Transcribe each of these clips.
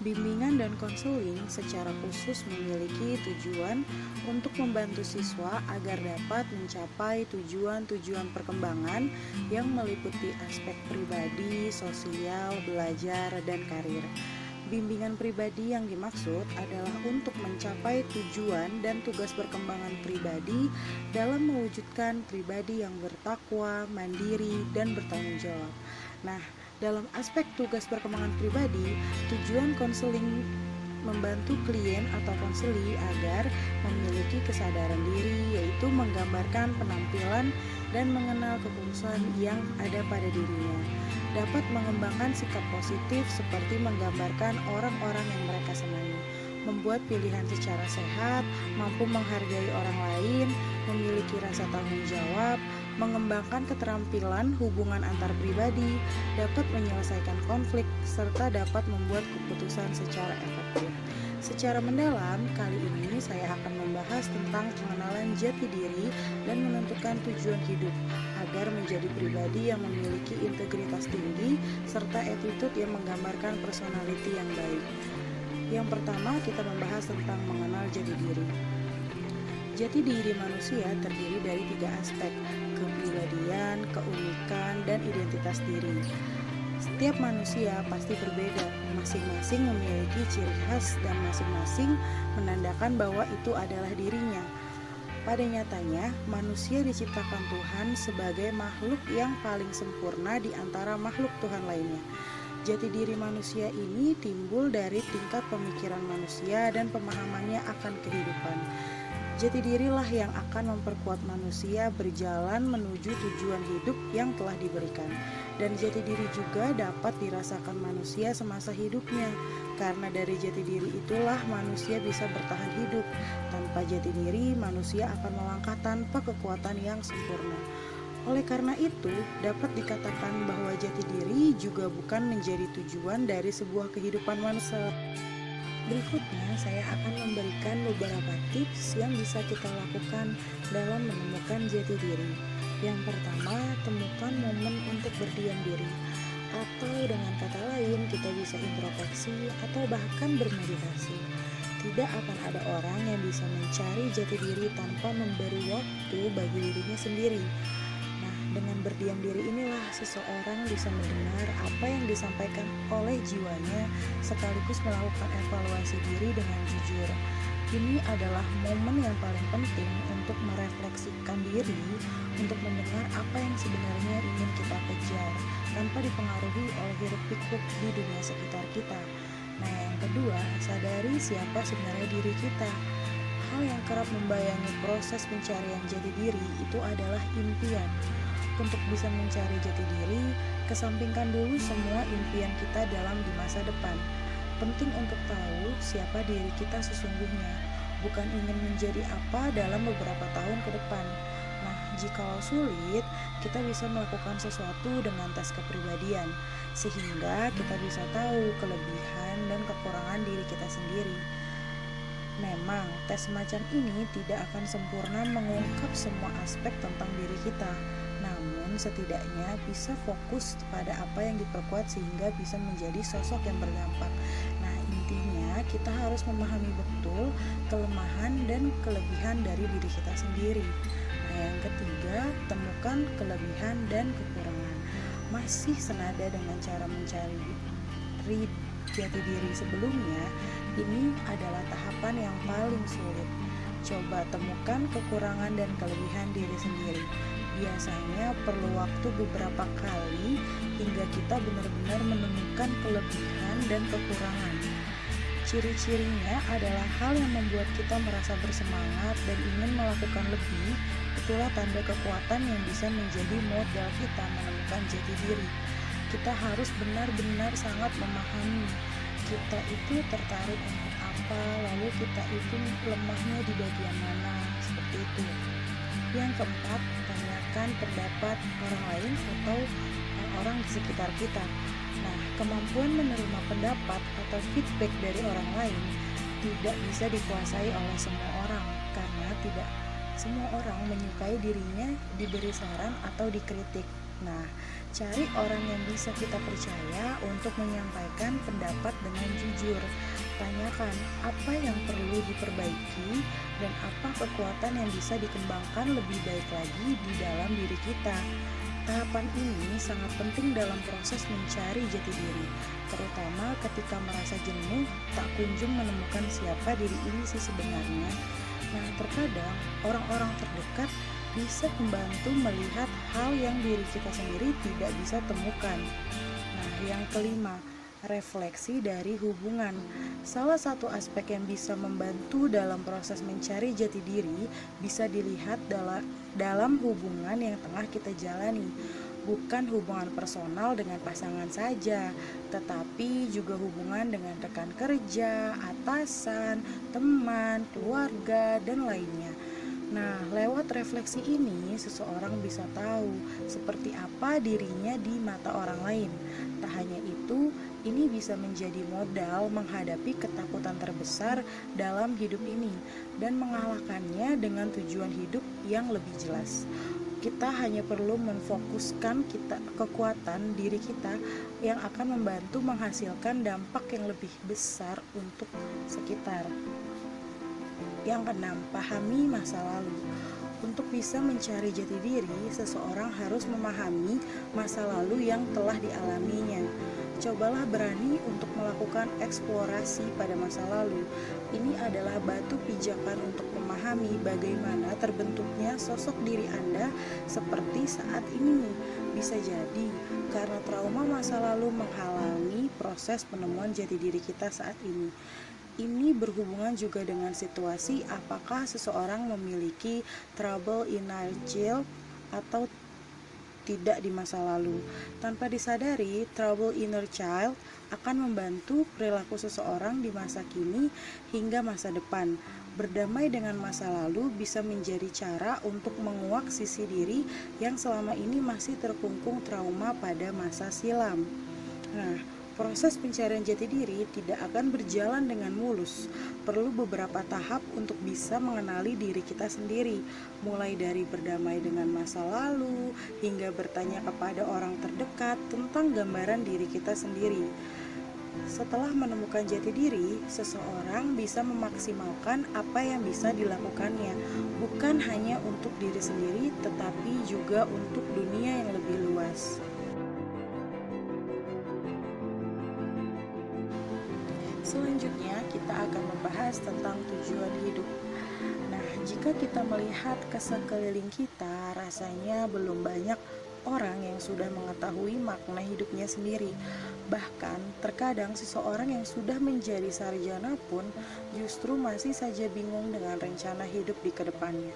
Bimbingan dan konseling secara khusus memiliki tujuan untuk membantu siswa agar dapat mencapai tujuan-tujuan perkembangan yang meliputi aspek pribadi, sosial, belajar, dan karir. Bimbingan pribadi yang dimaksud adalah untuk mencapai tujuan dan tugas perkembangan pribadi dalam mewujudkan pribadi yang bertakwa, mandiri, dan bertanggung jawab. Nah, dalam aspek tugas perkembangan pribadi, tujuan konseling membantu klien atau konseli agar memiliki kesadaran diri, yaitu menggambarkan penampilan dan mengenal kekhususan yang ada pada dirinya. Dapat mengembangkan sikap positif seperti menggambarkan orang-orang yang mereka senangi, membuat pilihan secara sehat, mampu menghargai orang lain, memiliki rasa tanggung jawab, mengembangkan keterampilan hubungan antar pribadi, dapat menyelesaikan konflik, serta dapat membuat keputusan secara efektif. Secara mendalam, kali ini saya akan membahas tentang pengenalan jati diri dan menentukan tujuan hidup agar menjadi pribadi yang memiliki integritas tinggi serta attitude yang menggambarkan personality yang baik. Yang pertama, kita membahas tentang mengenal jati diri. Jati diri manusia terdiri dari 3 aspek: kepribadian, keunikan, dan identitas diri. Setiap manusia pasti berbeda, masing-masing memiliki ciri khas dan masing-masing menandakan bahwa itu adalah dirinya. Pada nyatanya, manusia diciptakan Tuhan sebagai makhluk yang paling sempurna di antara makhluk Tuhan lainnya. Jati diri manusia ini timbul dari tingkat pemikiran manusia dan pemahamannya akan kehidupan. Jati dirilah yang akan memperkuat manusia berjalan menuju tujuan hidup yang telah diberikan. Dan jati diri juga dapat dirasakan manusia semasa hidupnya. Karena dari jati diri itulah manusia bisa bertahan hidup. Tanpa jati diri, manusia akan melangkah tanpa kekuatan yang sempurna. Oleh karena itu, dapat dikatakan bahwa jati diri juga bukan menjadi tujuan dari sebuah kehidupan manusia. Berikutnya, saya akan memberikan beberapa tips yang bisa kita lakukan dalam menemukan jati diri. Yang pertama, temukan momen untuk berdiam diri. Atau dengan kata lain, kita bisa introspeksi atau bahkan bermeditasi. Tidak akan ada orang yang bisa mencari jati diri tanpa memberi waktu bagi dirinya sendiri. Dengan berdiam diri inilah seseorang bisa mendengar apa yang disampaikan oleh jiwanya sekaligus melakukan evaluasi diri dengan jujur. Ini adalah momen yang paling penting untuk merefleksikan diri, untuk mendengar apa yang sebenarnya ingin kita kejar tanpa dipengaruhi oleh hiruk-pikuk di dunia sekitar kita. Nah, yang kedua, sadari siapa sebenarnya diri kita. Hal yang kerap membayangi proses pencarian jati diri itu adalah impian. Untuk bisa mencari jati diri, kesampingkan dulu semua impian kita dalam di masa depan. Penting untuk tahu siapa diri kita sesungguhnya, bukan ingin menjadi apa dalam beberapa tahun ke depan. Nah, jikalau sulit, kita bisa melakukan sesuatu dengan tes kepribadian, sehingga kita bisa tahu kelebihan dan kekurangan diri kita sendiri. Memang, tes semacam ini tidak akan sempurna mengungkap semua aspek tentang diri kita. Namun setidaknya bisa fokus pada apa yang diperkuat sehingga bisa menjadi sosok yang berdampak. Nah, intinya kita harus memahami betul kelemahan dan kelebihan dari diri kita sendiri. Nah, yang ketiga, temukan kelebihan dan kekurangan. Masih senada dengan cara mencari jati diri sebelumnya, ini adalah tahapan yang paling sulit. Coba temukan kekurangan dan kelebihan diri sendiri. Biasanya perlu waktu beberapa kali hingga kita benar-benar menemukan kelebihan dan kekurangan. Ciri-cirinya adalah hal yang membuat kita merasa bersemangat dan ingin melakukan lebih. Itulah tanda kekuatan yang bisa menjadi modal kita menemukan jati diri. Kita harus benar-benar sangat memahami kita itu tertarik untuk apa, lalu kita itu lemahnya di bagian mana, seperti itu. Yang keempat, tanyakan pendapat orang lain atau orang di sekitar kita. Nah, kemampuan menerima pendapat atau feedback dari orang lain tidak bisa dikuasai oleh semua orang, karena tidak semua orang menyukai dirinya diberi saran atau dikritik. Nah, cari orang yang bisa kita percaya untuk menyampaikan pendapat dengan jujur. Tanyakan apa yang perlu diperbaiki dan apa kekuatan yang bisa dikembangkan lebih baik lagi di dalam diri kita. Tahapan ini sangat penting dalam proses mencari jati diri, terutama ketika merasa jenuh, tak kunjung menemukan siapa diri ini sih sebenarnya. Nah, terkadang orang-orang terdekat bisa membantu melihat hal yang diri kita sendiri tidak bisa temukan. Nah, yang kelima, refleksi dari hubungan. Salah satu aspek yang bisa membantu dalam proses mencari jati diri bisa dilihat dalam hubungan yang tengah kita jalani. Bukan hubungan personal dengan pasangan saja, tetapi juga hubungan dengan rekan kerja, atasan, teman, keluarga, dan lainnya. Nah, lewat refleksi ini, seseorang bisa tahu seperti apa dirinya di mata orang lain. Tak hanya itu, ini bisa menjadi modal menghadapi ketakutan terbesar dalam hidup ini dan mengalahkannya dengan tujuan hidup yang lebih jelas. Kita hanya perlu memfokuskan kekuatan diri kita yang akan membantu menghasilkan dampak yang lebih besar untuk sekitar. Yang keenam, pahami masa lalu. Untuk bisa mencari jati diri, seseorang harus memahami masa lalu yang telah dialaminya. Cobalah berani untuk melakukan eksplorasi pada masa lalu. Ini adalah batu pijakan untuk memahami bagaimana terbentuknya sosok diri Anda seperti saat ini. Bisa jadi karena trauma masa lalu menghalangi proses penemuan jati diri kita saat ini. Ini berhubungan juga dengan situasi apakah seseorang memiliki trouble inner child atau tidak di masa lalu. Tanpa disadari, trouble inner child akan membantu perilaku seseorang di masa kini hingga masa depan. Berdamai dengan masa lalu bisa menjadi cara untuk menguak sisi diri yang selama ini masih terkungkung trauma pada masa silam. Nah, proses pencarian jati diri tidak akan berjalan dengan mulus. Perlu beberapa tahap untuk bisa mengenali diri kita sendiri, mulai dari berdamai dengan masa lalu hingga bertanya kepada orang terdekat tentang gambaran diri kita sendiri. Setelah menemukan jati diri, seseorang bisa memaksimalkan apa yang bisa dilakukannya, bukan hanya untuk diri sendiri, tetapi juga untuk dunia yang lebih luas. Selanjutnya, kita akan membahas tentang tujuan hidup. Nah, jika kita melihat ke sekeliling kita, rasanya belum banyak orang yang sudah mengetahui makna hidupnya sendiri. Bahkan, terkadang seseorang yang sudah menjadi sarjana pun justru masih saja bingung dengan rencana hidup di kedepannya.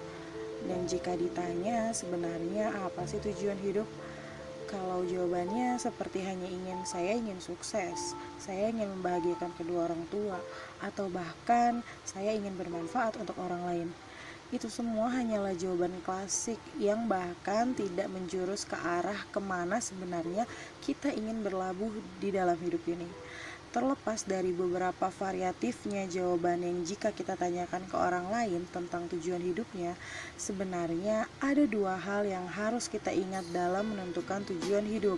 Dan jika ditanya sebenarnya apa sih tujuan hidup? Kalau jawabannya seperti hanya saya ingin sukses, saya ingin membahagiakan kedua orang tua, atau bahkan saya ingin bermanfaat untuk orang lain. Itu semua hanyalah jawaban klasik yang bahkan tidak menjurus ke arah kemana sebenarnya kita ingin berlabuh di dalam hidup ini. Terlepas dari beberapa variatifnya jawaban yang jika kita tanyakan ke orang lain tentang tujuan hidupnya, sebenarnya ada dua hal yang harus kita ingat dalam menentukan tujuan hidup.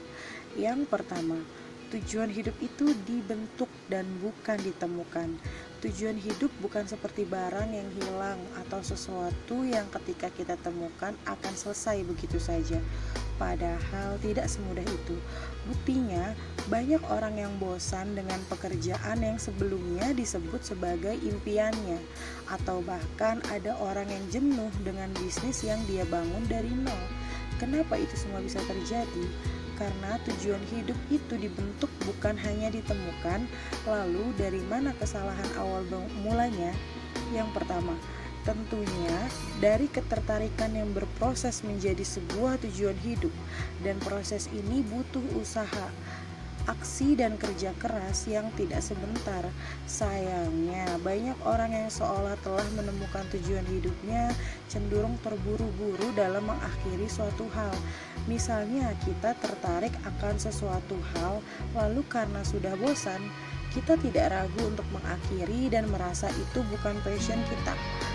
Yang pertama, tujuan hidup itu dibentuk dan bukan ditemukan. Tujuan hidup bukan seperti barang yang hilang atau sesuatu yang ketika kita temukan akan selesai begitu saja. Padahal tidak semudah itu. Buktinya, banyak orang yang bosan dengan pekerjaan yang sebelumnya disebut sebagai impiannya, atau bahkan ada orang yang jenuh dengan bisnis yang dia bangun dari nol. Kenapa itu semua bisa terjadi? Karena tujuan hidup itu dibentuk bukan hanya ditemukan. Lalu dari mana kesalahan awal mulanya? Yang pertama, tentunya dari ketertarikan yang berproses menjadi sebuah tujuan hidup, dan proses ini butuh usaha, aksi dan kerja keras yang tidak sebentar. Sayangnya, banyak orang yang seolah telah menemukan tujuan hidupnya cenderung terburu-buru dalam mengakhiri suatu hal. Misalnya, kita tertarik akan sesuatu hal, lalu karena sudah bosan, kita tidak ragu untuk mengakhiri dan merasa itu bukan passion kita.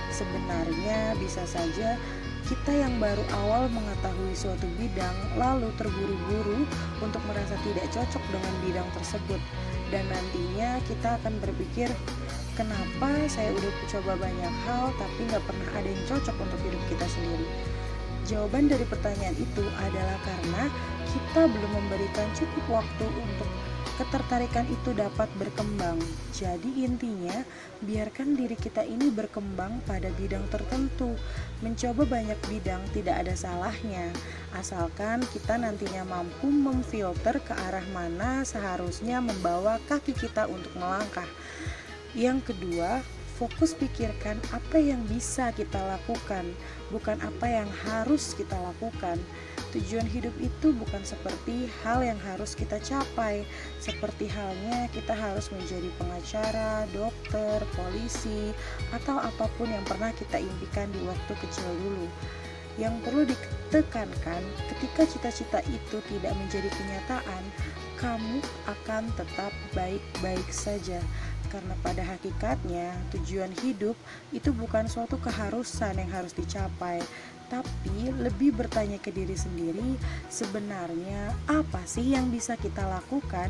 Sebenarnya bisa saja Kita yang baru awal mengetahui suatu bidang lalu terburu-buru untuk merasa tidak cocok dengan bidang tersebut, dan nantinya kita akan berpikir, kenapa saya udah coba banyak hal tapi nggak pernah ada yang cocok untuk hidup kita sendiri. Jawaban dari pertanyaan itu adalah karena kita belum memberikan cukup waktu untuk ketertarikan itu dapat berkembang. Jadi intinya, biarkan diri kita ini berkembang pada bidang tertentu. Mencoba banyak bidang tidak ada salahnya, asalkan kita nantinya mampu memfilter ke arah mana seharusnya membawa kaki kita untuk melangkah. Yang kedua, fokus pikirkan apa yang bisa kita lakukan, bukan apa yang harus kita lakukan. Tujuan hidup itu bukan seperti hal yang harus kita capai, seperti halnya kita harus menjadi pengacara, dokter, polisi, atau apapun yang pernah kita impikan di waktu kecil dulu. Yang perlu ditekankan, ketika cita-cita itu tidak menjadi kenyataan, kamu akan tetap baik-baik saja. Karena pada hakikatnya, tujuan hidup itu bukan suatu keharusan yang harus dicapai, tapi lebih bertanya ke diri sendiri, sebenarnya apa sih yang bisa kita lakukan?